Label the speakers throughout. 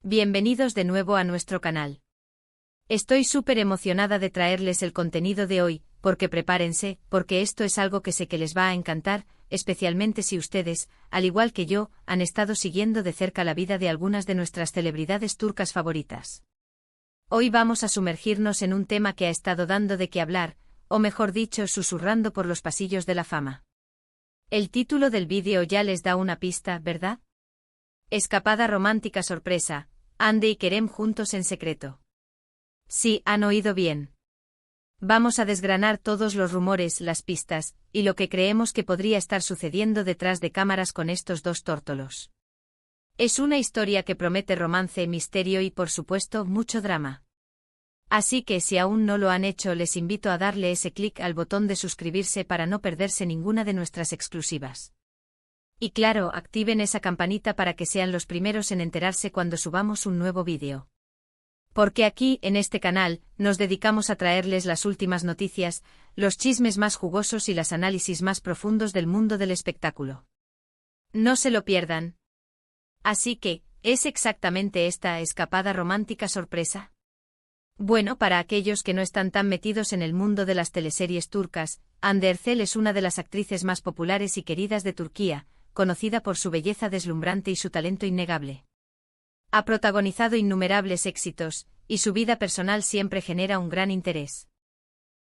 Speaker 1: Bienvenidos de nuevo a nuestro canal. Estoy súper emocionada de traerles el contenido de hoy, porque prepárense, porque esto es algo que sé que les va a encantar, especialmente si ustedes, al igual que yo, han estado siguiendo de cerca la vida de algunas de nuestras celebridades turcas favoritas. Hoy vamos a sumergirnos en un tema que ha estado dando de qué hablar, o mejor dicho, susurrando por los pasillos de la fama. El título del vídeo ya les da una pista, ¿verdad? Escapada romántica sorpresa, Hande y Kerem juntos en secreto. Sí, han oído bien. Vamos a desgranar todos los rumores, las pistas, y lo que creemos que podría estar sucediendo detrás de cámaras con estos dos tórtolos. Es una historia que promete romance, misterio y, por supuesto, mucho drama. Así que si aún no lo han hecho, les invito a darle ese clic al botón de suscribirse para no perderse ninguna de nuestras exclusivas. Y claro, activen esa campanita para que sean los primeros en enterarse cuando subamos un nuevo vídeo. Porque aquí, en este canal, nos dedicamos a traerles las últimas noticias, los chismes más jugosos y los análisis más profundos del mundo del espectáculo. No se lo pierdan. Así que, ¿es exactamente esta escapada romántica sorpresa? Bueno, para aquellos que no están tan metidos en el mundo de las teleseries turcas, Hande Erçel es una de las actrices más populares y queridas de Turquía, conocida por su belleza deslumbrante y su talento innegable. Ha protagonizado innumerables éxitos, y su vida personal siempre genera un gran interés.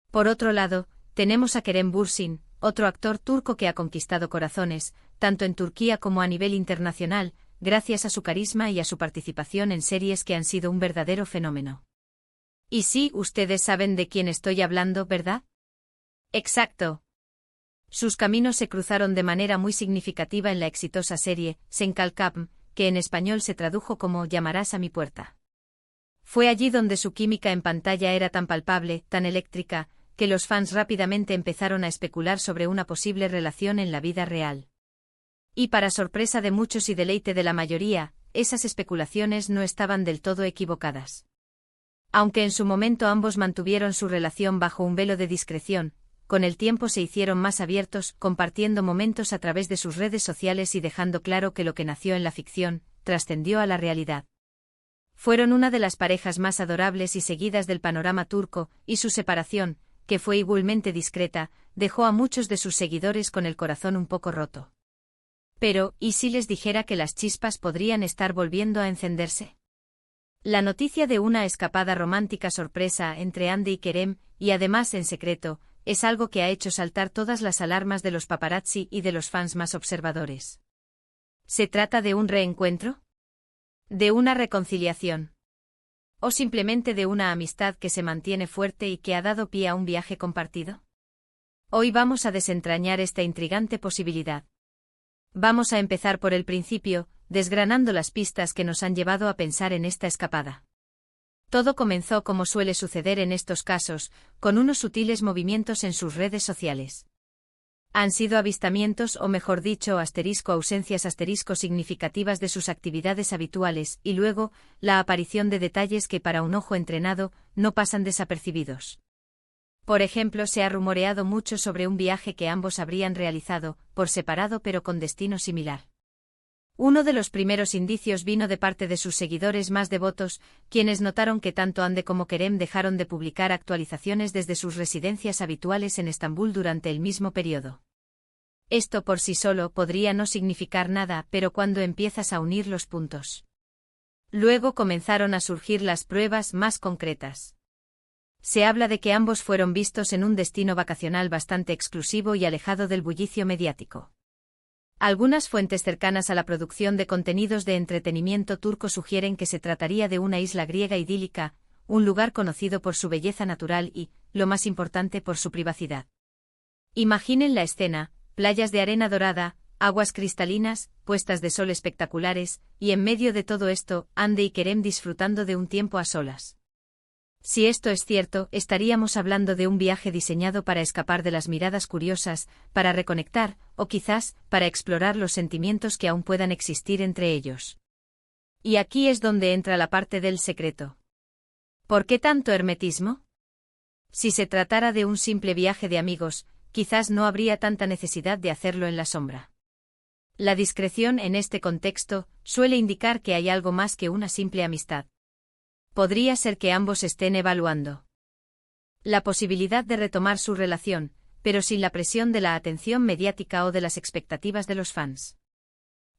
Speaker 1: Por otro lado, tenemos a Kerem Bürsin, otro actor turco que ha conquistado corazones, tanto en Turquía como a nivel internacional, gracias a su carisma y a su participación en series que han sido un verdadero fenómeno. Y sí, ustedes saben de quién estoy hablando, ¿verdad? Exacto. Sus caminos se cruzaron de manera muy significativa en la exitosa serie Sen Kalkapm, que en español se tradujo como Llamarás a mi puerta. Fue allí donde su química en pantalla era tan palpable, tan eléctrica, que los fans rápidamente empezaron a especular sobre una posible relación en la vida real. Y para sorpresa de muchos y deleite de la mayoría, esas especulaciones no estaban del todo equivocadas. Aunque en su momento ambos mantuvieron su relación bajo un velo de discreción, con el tiempo se hicieron más abiertos, compartiendo momentos a través de sus redes sociales y dejando claro que lo que nació en la ficción, trascendió a la realidad. Fueron una de las parejas más adorables y seguidas del panorama turco, y su separación, que fue igualmente discreta, dejó a muchos de sus seguidores con el corazón un poco roto. Pero, ¿y si les dijera que las chispas podrían estar volviendo a encenderse? La noticia de una escapada romántica sorpresa entre Hande y Kerem, y además en secreto, es algo que ha hecho saltar todas las alarmas de los paparazzi y de los fans más observadores. ¿Se trata de un reencuentro? ¿De una reconciliación? ¿O simplemente de una amistad que se mantiene fuerte y que ha dado pie a un viaje compartido? Hoy vamos a desentrañar esta intrigante posibilidad. Vamos a empezar por el principio, desgranando las pistas que nos han llevado a pensar en esta escapada. Todo comenzó como suele suceder en estos casos, con unos sutiles movimientos en sus redes sociales. Han sido avistamientos o mejor dicho ausencias significativas de sus actividades habituales y luego, la aparición de detalles que para un ojo entrenado, no pasan desapercibidos. Por ejemplo, se ha rumoreado mucho sobre un viaje que ambos habrían realizado, por separado pero con destino similar. Uno de los primeros indicios vino de parte de sus seguidores más devotos, quienes notaron que tanto Hande como Kerem dejaron de publicar actualizaciones desde sus residencias habituales en Estambul durante el mismo periodo. Esto por sí solo podría no significar nada, pero cuando empiezas a unir los puntos. Luego comenzaron a surgir las pruebas más concretas. Se habla de que ambos fueron vistos en un destino vacacional bastante exclusivo y alejado del bullicio mediático. Algunas fuentes cercanas a la producción de contenidos de entretenimiento turco sugieren que se trataría de una isla griega idílica, un lugar conocido por su belleza natural y, lo más importante, por su privacidad. Imaginen la escena: playas de arena dorada, aguas cristalinas, puestas de sol espectaculares, y en medio de todo esto, Hande y Kerem disfrutando de un tiempo a solas. Si esto es cierto, estaríamos hablando de un viaje diseñado para escapar de las miradas curiosas, para reconectar, o quizás, para explorar los sentimientos que aún puedan existir entre ellos. Y aquí es donde entra la parte del secreto. ¿Por qué tanto hermetismo? Si se tratara de un simple viaje de amigos, quizás no habría tanta necesidad de hacerlo en la sombra. La discreción en este contexto suele indicar que hay algo más que una simple amistad. Podría ser que ambos estén evaluando la posibilidad de retomar su relación, pero sin la presión de la atención mediática o de las expectativas de los fans.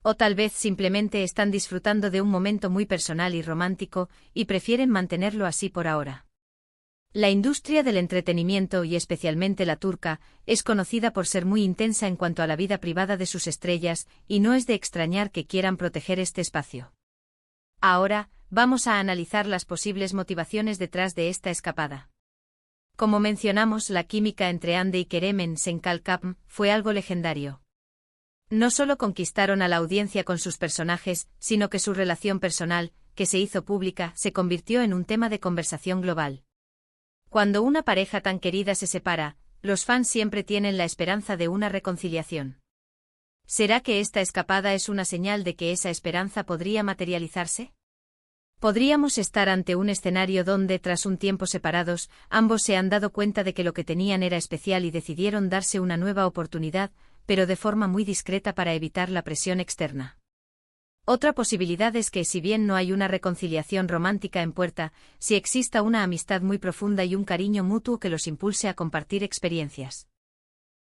Speaker 1: O tal vez simplemente están disfrutando de un momento muy personal y romántico, y prefieren mantenerlo así por ahora. La industria del entretenimiento y especialmente la turca, es conocida por ser muy intensa en cuanto a la vida privada de sus estrellas, y no es de extrañar que quieran proteger este espacio. Ahora, vamos a analizar las posibles motivaciones detrás de esta escapada. Como mencionamos, la química entre Hande y Kerem en Sen Kalkapm fue algo legendario. No solo conquistaron a la audiencia con sus personajes, sino que su relación personal, que se hizo pública, se convirtió en un tema de conversación global. Cuando una pareja tan querida se separa, los fans siempre tienen la esperanza de una reconciliación. ¿Será que esta escapada es una señal de que esa esperanza podría materializarse? Podríamos estar ante un escenario donde, tras un tiempo separados, ambos se han dado cuenta de que lo que tenían era especial y decidieron darse una nueva oportunidad, pero de forma muy discreta para evitar la presión externa. Otra posibilidad es que, si bien no hay una reconciliación romántica en puerta, sí exista una amistad muy profunda y un cariño mutuo que los impulse a compartir experiencias.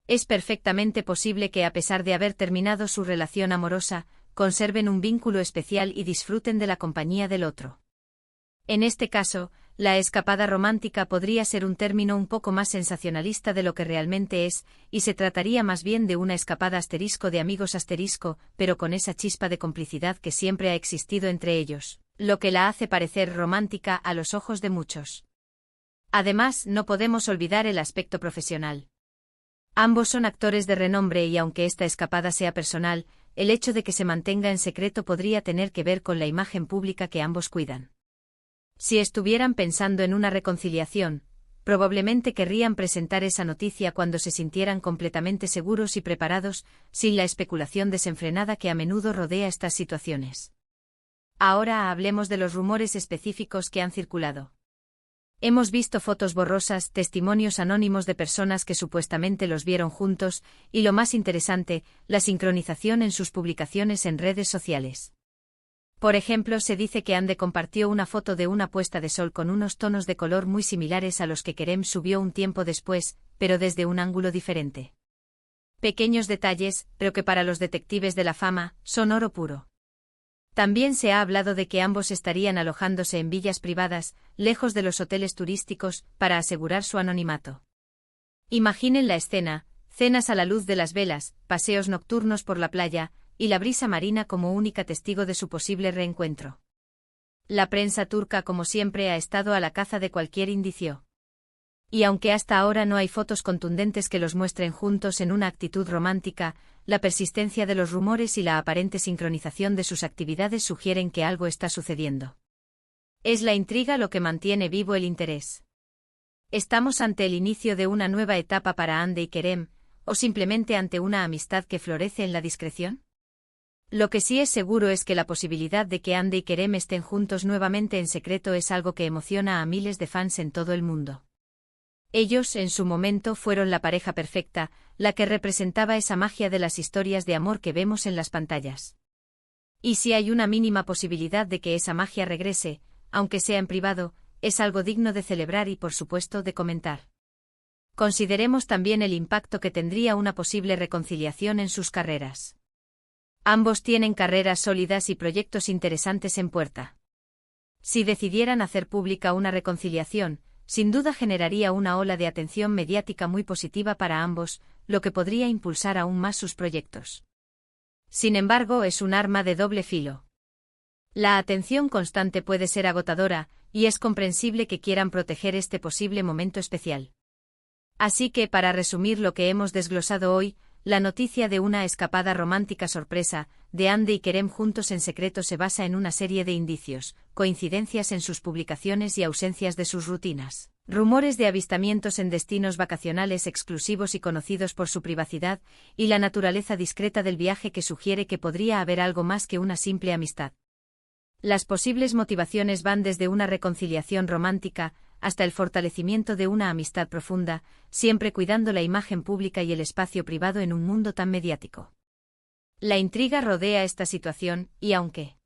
Speaker 1: Es perfectamente posible que, a pesar de haber terminado su relación amorosa, conserven un vínculo especial y disfruten de la compañía del otro. En este caso, la escapada romántica podría ser un término un poco más sensacionalista de lo que realmente es, y se trataría más bien de una escapada *de amigos*, pero con esa chispa de complicidad que siempre ha existido entre ellos, lo que la hace parecer romántica a los ojos de muchos. Además, no podemos olvidar el aspecto profesional. Ambos son actores de renombre y aunque esta escapada sea personal, el hecho de que se mantenga en secreto podría tener que ver con la imagen pública que ambos cuidan. Si estuvieran pensando en una reconciliación, probablemente querrían presentar esa noticia cuando se sintieran completamente seguros y preparados, sin la especulación desenfrenada que a menudo rodea estas situaciones. Ahora hablemos de los rumores específicos que han circulado. Hemos visto fotos borrosas, testimonios anónimos de personas que supuestamente los vieron juntos, y lo más interesante, la sincronización en sus publicaciones en redes sociales. Por ejemplo, se dice que Hande compartió una foto de una puesta de sol con unos tonos de color muy similares a los que Kerem subió un tiempo después, pero desde un ángulo diferente. Pequeños detalles, pero que para los detectives de la fama, son oro puro. También se ha hablado de que ambos estarían alojándose en villas privadas, lejos de los hoteles turísticos, para asegurar su anonimato. Imaginen la escena: cenas a la luz de las velas, paseos nocturnos por la playa, y la brisa marina como única testigo de su posible reencuentro. La prensa turca, como siempre, ha estado a la caza de cualquier indicio. Y aunque hasta ahora no hay fotos contundentes que los muestren juntos en una actitud romántica, la persistencia de los rumores y la aparente sincronización de sus actividades sugieren que algo está sucediendo. Es la intriga lo que mantiene vivo el interés. ¿Estamos ante el inicio de una nueva etapa para Hande y Kerem, o simplemente ante una amistad que florece en la discreción? Lo que sí es seguro es que la posibilidad de que Hande y Kerem estén juntos nuevamente en secreto es algo que emociona a miles de fans en todo el mundo. Ellos, en su momento, fueron la pareja perfecta, la que representaba esa magia de las historias de amor que vemos en las pantallas. Y si hay una mínima posibilidad de que esa magia regrese, aunque sea en privado, es algo digno de celebrar y, por supuesto, de comentar. Consideremos también el impacto que tendría una posible reconciliación en sus carreras. Ambos tienen carreras sólidas y proyectos interesantes en puerta. Si decidieran hacer pública una reconciliación, sin duda generaría una ola de atención mediática muy positiva para ambos, lo que podría impulsar aún más sus proyectos. Sin embargo, es un arma de doble filo. La atención constante puede ser agotadora, y es comprensible que quieran proteger este posible momento especial. Así que, para resumir lo que hemos desglosado hoy, la noticia de una escapada romántica sorpresa, de Hande y Kerem juntos en secreto, se basa en una serie de indicios, coincidencias en sus publicaciones y ausencias de sus rutinas, rumores de avistamientos en destinos vacacionales exclusivos y conocidos por su privacidad, y la naturaleza discreta del viaje que sugiere que podría haber algo más que una simple amistad. Las posibles motivaciones van desde una reconciliación romántica, hasta el fortalecimiento de una amistad profunda, siempre cuidando la imagen pública y el espacio privado en un mundo tan mediático. La intriga rodea esta situación, y aunque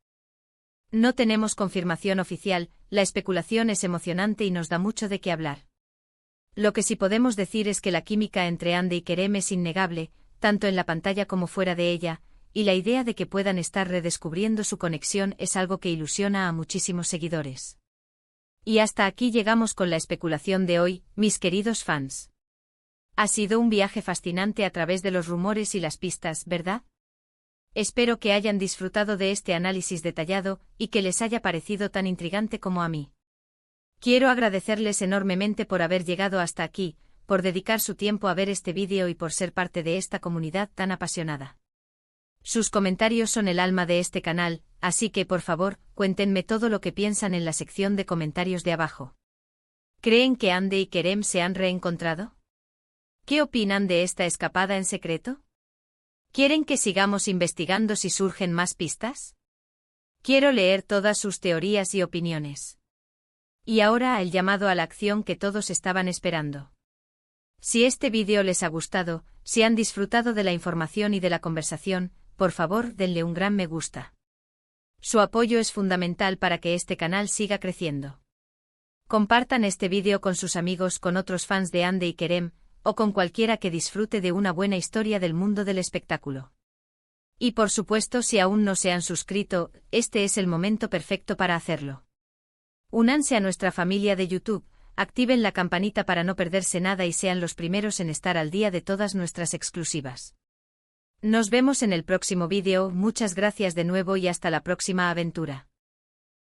Speaker 1: no tenemos confirmación oficial, la especulación es emocionante y nos da mucho de qué hablar. Lo que sí podemos decir es que la química entre Hande y Kerem es innegable, tanto en la pantalla como fuera de ella, y la idea de que puedan estar redescubriendo su conexión es algo que ilusiona a muchísimos seguidores. Y hasta aquí llegamos con la especulación de hoy, mis queridos fans. Ha sido un viaje fascinante a través de los rumores y las pistas, ¿verdad? Espero que hayan disfrutado de este análisis detallado y que les haya parecido tan intrigante como a mí. Quiero agradecerles enormemente por haber llegado hasta aquí, por dedicar su tiempo a ver este vídeo y por ser parte de esta comunidad tan apasionada. Sus comentarios son el alma de este canal, así que por favor, cuéntenme todo lo que piensan en la sección de comentarios de abajo. ¿Creen que Hande y Kerem se han reencontrado? ¿Qué opinan de esta escapada en secreto? ¿Quieren que sigamos investigando si surgen más pistas? Quiero leer todas sus teorías y opiniones. Y ahora el llamado a la acción que todos estaban esperando. Si este vídeo les ha gustado, si han disfrutado de la información y de la conversación, por favor denle un gran me gusta. Su apoyo es fundamental para que este canal siga creciendo. Compartan este vídeo con sus amigos, con otros fans de Hande y Kerem, o con cualquiera que disfrute de una buena historia del mundo del espectáculo. Y por supuesto, si aún no se han suscrito, este es el momento perfecto para hacerlo. Únanse a nuestra familia de YouTube, activen la campanita para no perderse nada y sean los primeros en estar al día de todas nuestras exclusivas. Nos vemos en el próximo vídeo, muchas gracias de nuevo y hasta la próxima aventura.